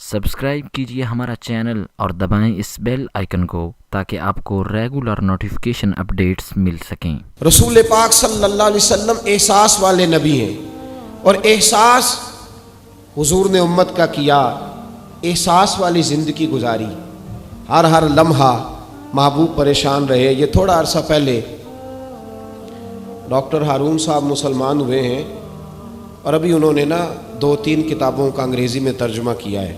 Subscribe कीजिए हमारा channel और दबाएं इस बेल आइकन को ताकि आपको रेगुलर नोटिफिकेशन अपडेट्स मिल सकें। रसूल पाक सल्लल्लाहु अलैहि वसल्लम एहसास वाले नबी हैं और एहसास हुजूर ने उम्मत का किया, एहसास वाली ज़िंदगी गुजारी, हर लम्हा महबूब परेशान रहे। ये थोड़ा अरसा पहले डॉक्टर हारून साहब मुसलमान हुए हैं और अभी उन्होंने ना 2-3 किताबों का अंग्रेज़ी में तर्जुमा किया है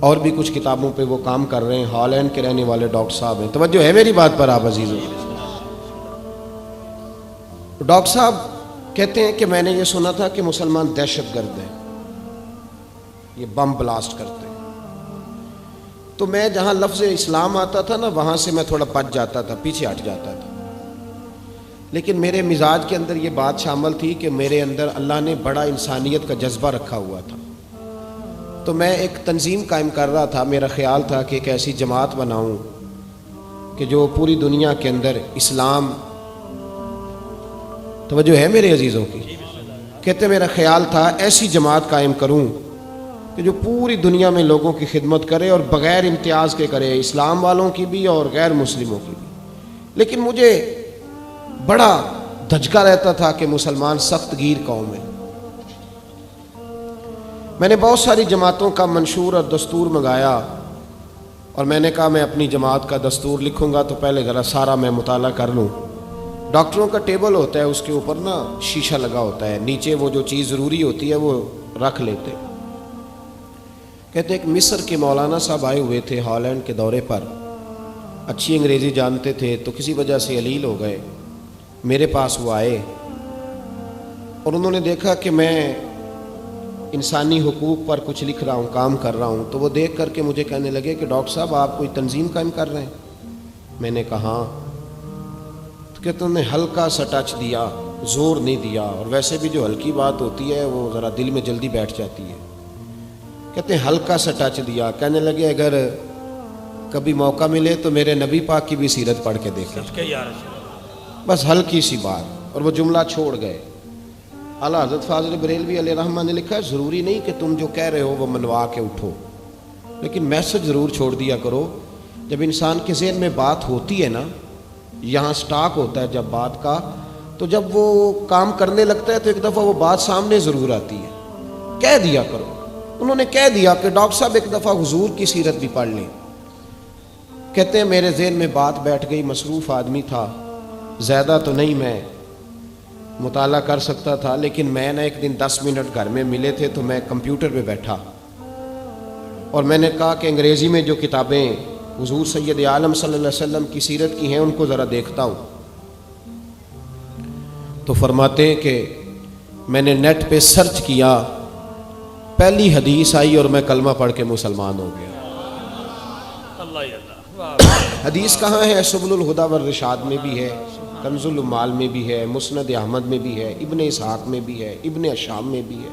और भी कुछ किताबों पे वो काम कर रहे हैं। हॉलैंड के रहने वाले डॉक्टर साहब हैं। तवज्जो है मेरी बात पर आप अजीज़ों? डॉक्टर साहब कहते हैं कि मैंने ये सुना था कि मुसलमान दहशतगर्द हैं, ये बम ब्लास्ट करते हैं। तो मैं जहाँ लफ्ज़ इस्लाम आता था ना वहाँ से मैं थोड़ा पच जाता था, पीछे हट जाता था। लेकिन मेरे मिजाज के अंदर ये बात शामिल थी कि मेरे अंदर अल्लाह ने बड़ा इंसानियत का जज्बा रखा हुआ था। तो मैं एक तंजीम कायम कर रहा था। मेरा ख्याल था कि एक ऐसी जमात बनाऊं कि जो पूरी दुनिया के अंदर इस्लाम, तवज्जो है मेरे अजीज़ों की, कहते मेरा ख्याल था ऐसी जमात कायम करूं कि जो पूरी दुनिया में लोगों की खिदमत करे और बग़ैर इम्तियाज़ के करे, इस्लाम वालों की भी और गैर मुस्लिमों की भी। लेकिन मुझे बड़ा धचका रहता था कि मुसलमान सख्त गिर कौम है। मैंने बहुत सारी जमातों का मंशूर और दस्तूर मंगाया और मैंने कहा मैं अपनी जमात का दस्तूर लिखूंगा तो पहले ज़रा सारा मैं मुताला कर लूँ। डॉक्टरों का टेबल होता है, उसके ऊपर ना शीशा लगा होता है, नीचे वो जो चीज़ ज़रूरी होती है वो रख लेते। कहते एक मिस्र के मौलाना साहब आए हुए थे हॉलैंड के दौरे पर, अच्छी अंग्रेज़ी जानते थे, तो किसी वजह से अलील हो गए। मेरे पास वो आए और उन्होंने देखा कि मैं इंसानी हुकूक पर कुछ लिख रहा हूँ, काम कर रहा हूँ। तो वो देख करके मुझे कहने लगे कि डॉक्टर साहब आप कोई तंजीम कायम कर रहे हैं? मैंने कहा हाँ। तो कहते उन्होंने हल्का सा टच दिया, ज़ोर नहीं दिया, और वैसे भी जो हल्की बात होती है वो ज़रा दिल में जल्दी बैठ जाती है। कहते हैं हल्का सा टच दिया, कहने लगे अगर कभी मौका मिले तो मेरे नबी पाक की भी सीरत पढ़ के देखें, बस हल्की सी बात, और वो जुमला छोड़ गए। आला हज़रत फ़ाज़िल बरेलवी अलैहि रहमा ने लिखा है ज़रूरी नहीं कि तुम जो कह रहे हो वो मनवा के उठो, लेकिन मैसेज ज़रूर छोड़ दिया करो। जब इंसान के ज़हन में बात होती है ना, यहाँ स्टॉक होता है जब बात का, तो जब वो काम करने लगता है तो एक दफ़ा वो बात सामने ज़रूर आती है। कह दिया करो। उन्होंने कह दिया कि डॉक्टर साहब एक दफ़ा हुजूर की सीरत भी पढ़ लें। कहते हैं मेरे ज़हन में बात बैठ गई, मसरूफ़ आदमी था, ज़्यादा तो नहीं मैं मुताला कर सकता था, लेकिन मैं ना एक दिन 10 मिनट घर में मिले थे तो मैं कंप्यूटर पे बैठा और मैंने कहा कि अंग्रेज़ी में जो किताबें हुज़ूर सैयद आलम सल्लल्लाहु अलैहि वसल्लम की सीरत की हैं उनको ज़रा देखता हूँ। तो फरमाते हैं कि मैंने नेट पे सर्च किया, पहली हदीस आई और मैं कलमा पढ़ के मुसलमान हो गया। हदीस कहाँ है? सुबुलुल हुदा वर रिशाद में भी है, कंजुल उम्माल में भी है, मुस्नद अहमद में भी है, इब्ने इसहाक में भी है, इब्ने अशाम में भी है,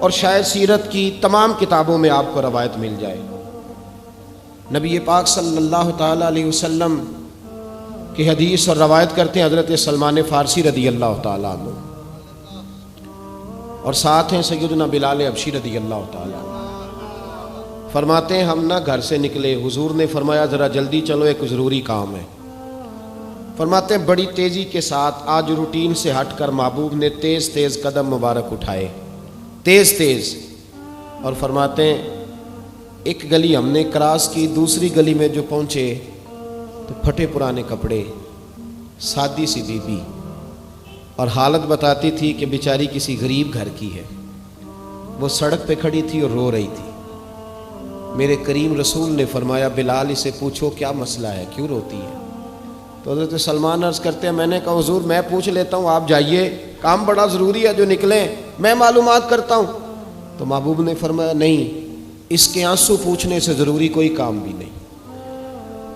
और शायद सीरत की तमाम किताबों में आपको रवायत मिल जाए। नबी पाक सल्लल्लाहु ताला अलैहि वसल्लम की हदीस और रवायत करते हैं हज़रत सलमान फ़ारसी रदी अल्लाह ताला अन्हु, और साथ हैं सैयदना बिलाल हबशी रदी अल्लाह ताला। फरमाते हैं हम ना घर से निकले, हुजूर ने फरमाया ज़रा जल्दी चलो एक ज़रूरी काम है। फरमाते हैं बड़ी तेज़ी के साथ आज रूटीन से हटकर महबूब ने तेज़ तेज़ कदम मुबारक उठाए, तेज़ तेज़, और फरमाते हैं एक गली हमने क्रॉस की, दूसरी गली में जो पहुँचे तो फटे पुराने कपड़े, सादी सी बीबी, और हालत बताती थी कि बेचारी किसी गरीब घर की है। वो सड़क पे खड़ी थी और रो रही थी। मेरे करीम रसूल ने फरमाया बिलाल इसे पूछो क्या मसला है, क्यों रोती है? तो हज़रत सलमान अर्ज़ करते हैं मैंने कहा हुज़ूर मैं पूछ लेता हूँ, आप जाइए, काम बड़ा ज़रूरी है जो निकले, मैं मालूमात करता हूँ। तो महबूब ने फरमाया नहीं, इसके आंसू पूछने से ज़रूरी कोई काम भी नहीं,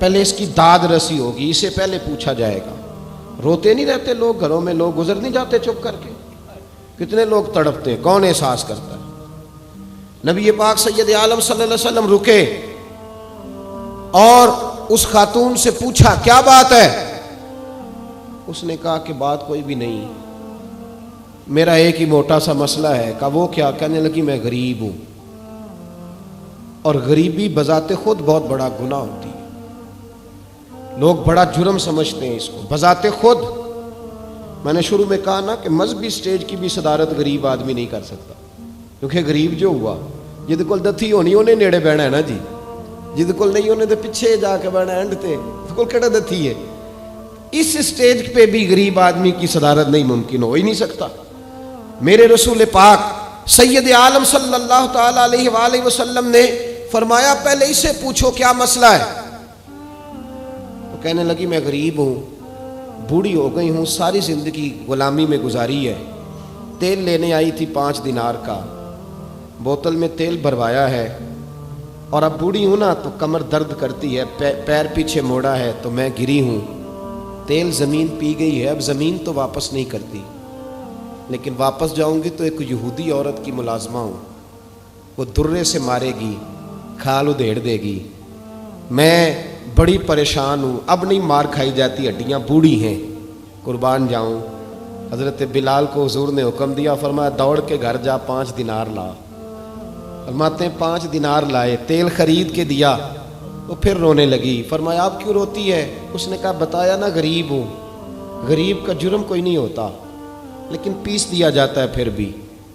पहले इसकी दाद रसी होगी, इसे पहले पूछा जाएगा। रोते नहीं रहते लोग घरों में, लोग गुजर नहीं जाते चुप करके? कितने लोग तड़पते हैं, कौन एहसास करता है? नबी पाक सैयद आलम सल्लल्लाहु अलैहि वसल्लम रुके और उस खातून से पूछा क्या बात है? उसने कहा कि बात कोई भी नहीं, मेरा एक ही मोटा सा मसला है। कहा वो क्या? कहने लगी मैं गरीब हूँ, اور غریبی بذات خود بہت بڑا گناہ ہوتی ہے. لوگ بڑا جرم سمجھتے ہیں اس کو بذات خود. میں نے شروع میں کہا نا کہ مذہبی سٹیج کی بھی صدارت غریب آدمی نہیں کر سکتا, کیونکہ غریب جو ہوا جہد کول دتھی ہونی انہیں نیڑے بہنا ہے نا جی, جہد کول نہیں انہیں تو پیچھے جا کے بہنا اینڈ تے کول کہڑا دتھی ہے. اس سٹیج پہ بھی غریب آدمی کی صدارت نہیں ممکن ہو ہی نہیں سکتا. میرے رسول پاک سید عالم صلی اللہ تعالی علیہ وآلہ وسلم نے فرمایا پہلے اسے پوچھو کیا مسئلہ ہے. تو کہنے لگی میں غریب ہوں, بوڑھی ہو گئی ہوں, ساری زندگی غلامی میں گزاری ہے, تیل لینے آئی تھی 5 دینار کا, بوتل میں تیل بھروایا ہے, اور اب بوڑھی ہوں نا تو کمر درد کرتی ہے, پیر پیچھے موڑا ہے تو میں گری ہوں, تیل زمین پی گئی ہے, اب زمین تو واپس نہیں کرتی, لیکن واپس جاؤں گی تو ایک یہودی عورت کی ملازمہ ہوں, وہ درے سے مارے گی, کھال ادھیڑ دے گی, میں بڑی پریشان ہوں, اب نہیں مار کھائی جاتی, ہڈیاں بوڑھی ہیں, قربان جاؤں. حضرت بلال کو حضور نے حکم دیا, فرمایا دوڑ کے گھر جا 5 دینار لا. فرماتے ہیں 5 دینار لائے, تیل خرید کے دیا, وہ پھر رونے لگی. فرمایا آپ کیوں روتی ہے؟ اس نے کہا بتایا نا غریب ہوں, غریب کا جرم کوئی نہیں ہوتا, لیکن پیس دیا جاتا ہے, پھر بھی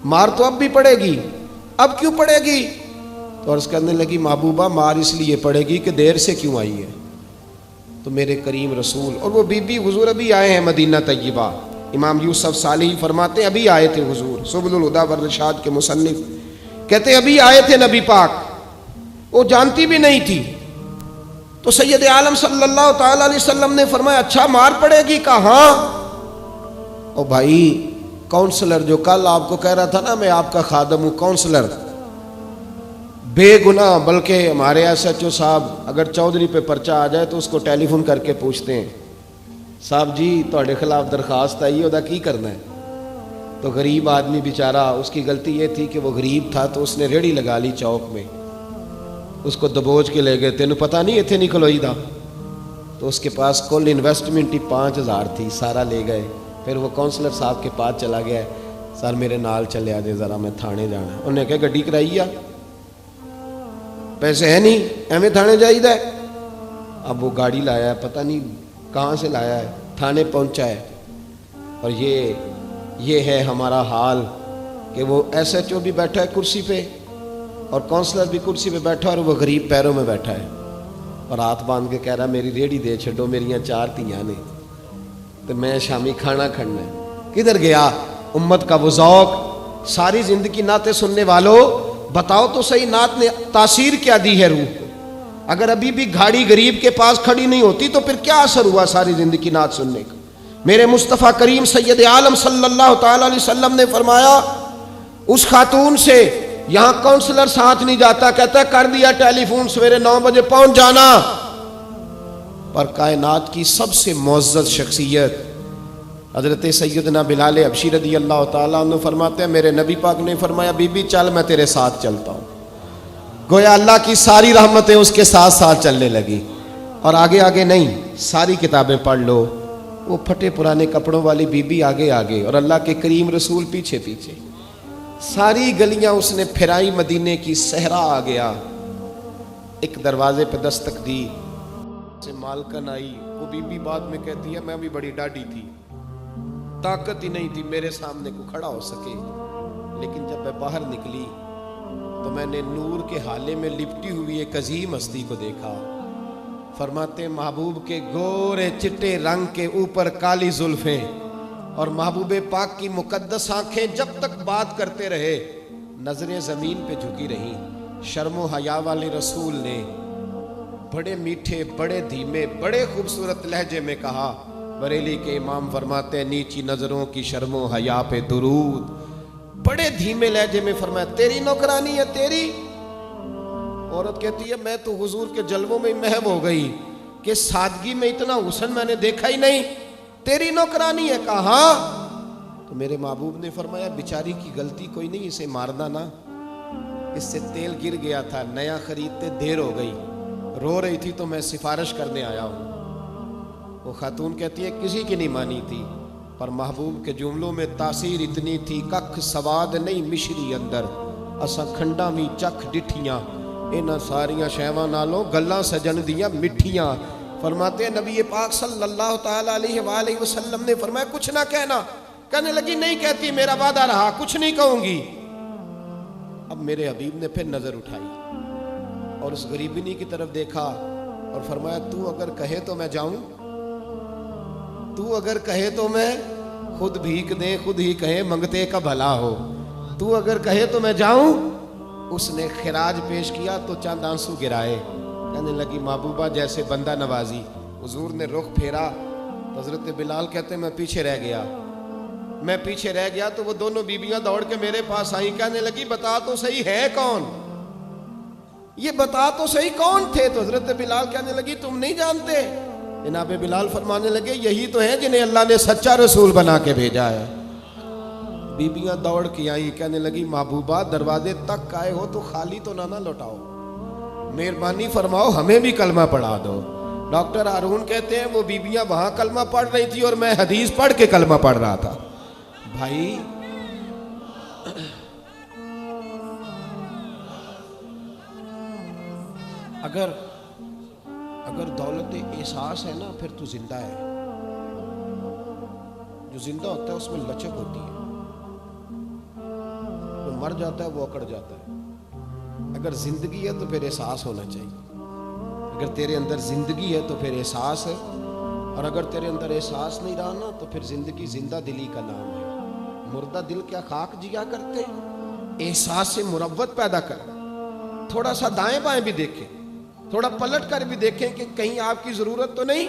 مار تو اب بھی پڑے گی, اب کیوں پڑے گی؟ تو عرض کرنے لگی محبوبہ مار اس لیے پڑے گی کہ دیر سے کیوں آئی ہے. تو میرے کریم رسول اور وہ بی بی حضور ابھی آئے ہیں مدینہ طیبہ. امام یوسف صالحی فرماتے ہیں ابھی آئے تھے حضور, سبل الہدیٰ والرشاد کے مصنف کہتے ہیں ابھی آئے تھے نبی پاک, وہ جانتی بھی نہیں تھی. تو سید عالم صلی اللہ تعالی علیہ وسلم نے فرمایا اچھا مار پڑے گی؟ کہا ہاں. او بھائی کونسلر جو کل آپ کو کہہ رہا تھا نا میں آپ کا خادم ہوں, کونسلر بے گناہ, بلکہ ہمارے ایس ایچ او صاحب اگر چودھری پہ پرچہ آ جائے تو اس کو ٹیلی فون کر کے پوچھتے ہیں صاحب جی تہاڈے خلاف درخواست آئی ہے, کی کرنا ہے. تو غریب آدمی بیچارہ, اس کی غلطی یہ تھی کہ وہ غریب تھا تو اس نے ریڑھی لگا لی چوک میں, اس کو دبوچ کے لے گئے, تینوں پتہ نہیں اتنے نکل ہوئی دا. تو اس کے پاس کل انویسٹمنٹ ہی 5000 تھی, سارا لے گئے. پھر وہ کونسلر صاحب کے پاس چلا گیا, سر میرے نال چلے آ جائے ذرا, میں تھانے جانا ہے. انہیں کہا گڈی کرائی آ, پیسے ہیں نہیں, ایویں تھانے جائیدا ہے. اب وہ گاڑی لایا ہے, پتہ نہیں کہاں سے لایا ہے, تھانے پہنچا ہے. اور یہ ہے ہمارا حال کہ وہ ایس ایچ او بھی بیٹھا ہے کرسی پہ اور کونسلر بھی کرسی پہ بیٹھا, اور وہ غریب پیروں میں بیٹھا ہے اور ہاتھ باندھ کے کہہ رہا میری ریڑھی دے چھڈو, میریاں 4 دھیاں نے, تو میں شامی کھانا کھڑنا ہے. کدھر گیا امت کا وہ ذوق؟ ساری زندگی نعتیں سننے والوں بتاؤ تو صحیح نعت نے تاثیر کیا دی ہے روح کو؟ اگر ابھی بھی گھاڑی غریب کے پاس کھڑی نہیں ہوتی تو پھر کیا اثر ہوا ساری زندگی نعت سننے کا؟ میرے مصطفیٰ کریم سید عالم صلی اللہ تعالی علیہ وسلم نے فرمایا اس خاتون سے یہاں کونسلر ساتھ نہیں جاتا, کہتا ہے کر دیا ٹیلی فون, سویرے 9 بجے پہنچ جانا. پر کائنات کی سب سے معزز شخصیت حضرت سیدنا بلال حبشی رضی اللہ تعالیٰ عنہ فرماتے ہیں میرے نبی پاک نے فرمایا بی بی چل میں تیرے ساتھ چلتا ہوں. گویا اللہ کی ساری رحمتیں اس کے ساتھ ساتھ چلنے لگی. اور آگے آگے نہیں, ساری کتابیں پڑھ لو, وہ پھٹے پرانے کپڑوں والی بی بی آگے آگے اور اللہ کے کریم رسول پیچھے پیچھے. ساری گلیاں اس نے پھرائی, مدینے کی صحرا آ گیا. ایک دروازے پہ دستک دی, سے مالکن آئی. وہ بی بی بعد میں کہتی ہے میں بھی بڑی ڈاڈی تھی, طاقت ہی نہیں تھی میرے سامنے کو کھڑا ہو سکے, لیکن جب میں باہر نکلی تو میں نے نور کے حالے میں لپٹی ہوئی ایک عظیم ہستی کو دیکھا. فرماتے محبوب کے گورے چٹے رنگ کے اوپر کالی زلفیں اور محبوب پاک کی مقدس آنکھیں جب تک بات کرتے رہے نظریں زمین پہ جھکی رہیں. شرم و حیا والے رسول نے بڑے میٹھے, بڑے دھیمے, بڑے خوبصورت لہجے میں کہا. بریلی کے امام فرماتے ہیں نیچی نظروں کی شرم و حیا پہ درود. بڑے دھیمے لہجے میں فرمایا تیری نوکرانی ہے تیری. عورت کہتی ہے میں تو حضور کے جلووں میں محو ہو گئی کہ سادگی میں اتنا حسن میں نے دیکھا ہی نہیں, تیری نوکرانی ہے. کہا تو میرے محبوب نے فرمایا بیچاری کی غلطی کوئی نہیں, اسے مارنا نا, اس سے تیل گر گیا تھا, نیا خریدتے دیر ہو گئی, رو رہی تھی تو میں سفارش کرنے آیا ہوں. وہ خاتون کہتی ہے کسی کی نہیں مانی تھی, پر محبوب کے جملوں میں تاثیر اتنی تھی ککھ سواد نہیں مشری اندر, اساں کھنڈا بھی چکھ ڈٹھیاں इन्हां सारियां शैवां नालों गल्लां सजन दियां मिठियां। फरमाते हैं नबी पाक सल्लल्लाहु ताला अलैहि वसल्लम ने फरमाया कुछ ना कहना। कहने लगी नहीं कहती, मेरा वादा रहा, कुछ नहीं कहूंगी। अब मेरे हबीब ने फिर नजर उठाई और उस गरीबिनी की तरफ देखा और फरमाया तू अगर कहे तो मैं जाऊं, तू अगर कहे तो मैं खुद भीख दे, खुद ही कहे मंगते का भला हो, तू अगर कहे तो मैं जाऊं। उसने खिराज पेश किया तो चंद आंसू गिराए। कहने लगी महबूबा जैसे बंदा नवाजी। हुजूर ने रुख फेरा तो हजरत बिलाल कहते मैं पीछे रह गया। मैं पीछे रह गया तो वो दोनों बीबियां दौड़ के मेरे पास आई। कहने लगी बता तो सही है कौन, ये बता तो सही कौन थे। तो हजरत बिलाल कहने लगी तुम नहीं जानते। जनाब बिलाल फरमाने लगे यही तो है जिन्हें अल्लाह ने सच्चा रसूल बना के भेजा है। बीबियां दौड़ के आई। कहने लगी महबूबा दरवाजे तक आए हो तो खाली तो ना लौटाओ, मेहरबानी फरमाओ हमें भी कलमा पढ़ा दो। डॉक्टर हारून कहते हैं वो बीबियां वहां कलमा पढ़ रही थी और मैं हदीस पढ़ के कलमा पढ़ रहा था। भाई अगर दौलत एहसास है ना फिर तू जिंदा है। जो जिंदा होता है उसमें लचक होती है, जो मर जाता है वो अकड़ जाता है। अगर जिंदगी है तो फिर एहसास होना चाहिए। अगर तेरे अंदर जिंदगी है तो फिर एहसास है, और अगर तेरे अंदर एहसास नहीं रहा ना तो फिर जिंदगी जिंदा दिली का नाम है। मुर्दा दिल क्या खाक जिया करते, एहसास से मुरव्वत पैदा कर। थोड़ा सा दाएं बाएं भी देखें, थोड़ा पलट कर भी देखें कि कहीं आपकी जरूरत तो नहीं।